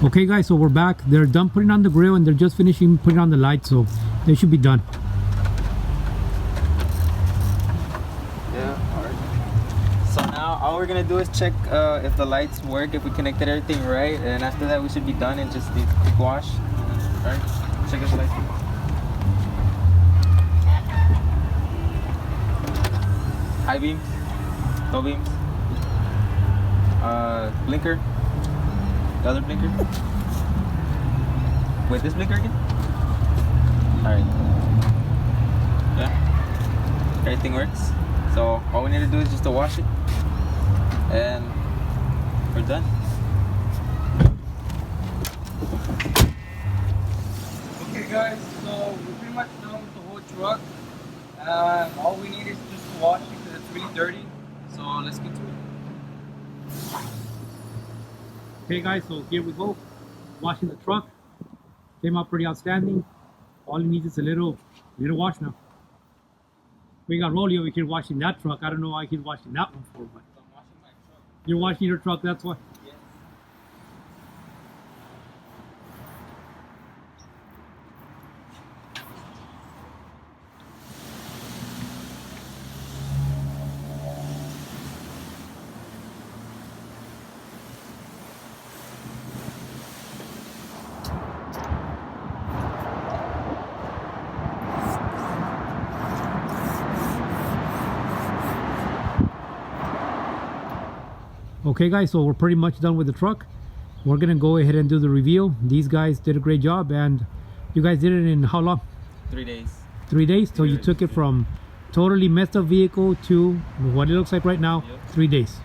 Okay guys, so we're back. They're done putting on the grill and they're just finishing putting on the lights, so they should be done. Yeah, alright. So now all we're gonna do is check if the lights work, if we connected everything right, and after that we should be done and just need a quick wash. Alright, check if the lights work. High beams, low beams, blinker, the other blinker. Wait, this blinker again? Alright. Yeah, everything works. So all we need to do is just to wash it, and we're done. Okay guys, so we're pretty much done with the whole truck. All we need is just to wash it because it's really dirty. So let's get to it. Okay guys, so here we go. Washing the truck. Came out pretty outstanding. All it needs is a little wash now. We got Rolly over here washing that truck. I don't know why he's washing that one for, but I'm washing my truck. you're washing your truck, that's why. Yes. Okay guys, so we're pretty much done with the truck. We're gonna go ahead and do the review. These guys did a great job, and you guys did it in how long? 3 days. 3 days. So you took it from totally messed up vehicle to what it looks like right now. Yep. 3 days.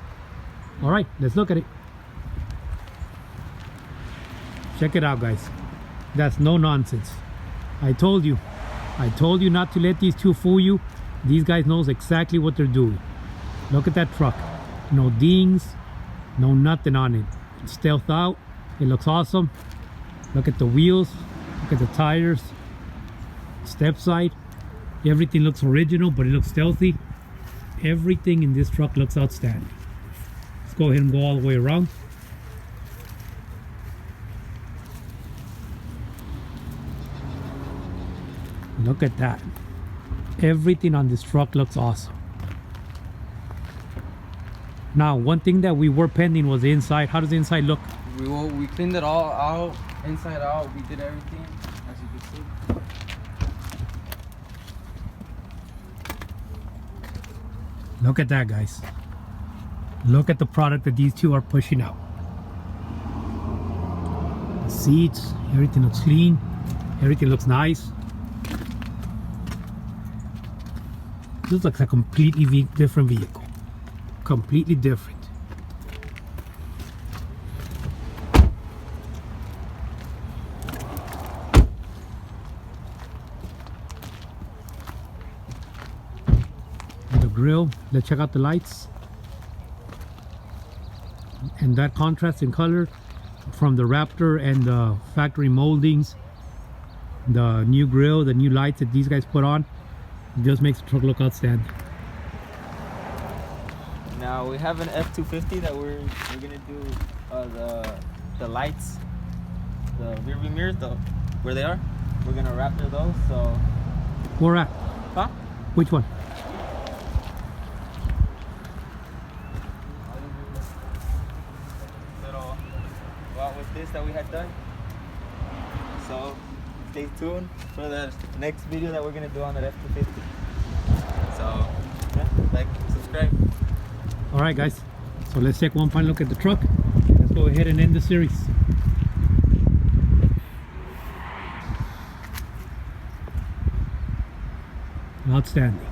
All right, let's look at it. Check it out guys. That's no nonsense. I told you not to let these two fool you. These guys knows exactly what they're doing. Look at that truck. No dings, no nothing on it. It's stealth out. It looks awesome. Look at the wheels, look at the tires, step side. Everything looks original, but it looks stealthy. Everything in this truck looks outstanding. Let's go ahead and go all the way around. Look at that. Everything on this truck looks awesome. Now, one thing that we were pending was the inside. How does the inside look? We cleaned it all out, inside out. We did everything, as you can see. Look at that, guys. Look at the product that these two are pushing out. The seats, everything looks clean. Everything looks nice. This looks like a completely different vehicle. Completely different. The grill, let's check out the lights. And that contrast in color from the Raptor and the factory moldings, the new grill, the new lights that these guys put on, it just makes the truck look outstanding. Now we have an F250 that we're gonna do the lights, the rear view mirrors, where they are. We're gonna Raptor those. So Where at? huh? Which one? Little go out with this that we had done. So stay tuned for the next video that we're gonna do on that F250. So yeah, like, subscribe. All right guys, so let's take one final look at the truck. Let's go ahead and end the series. Outstanding.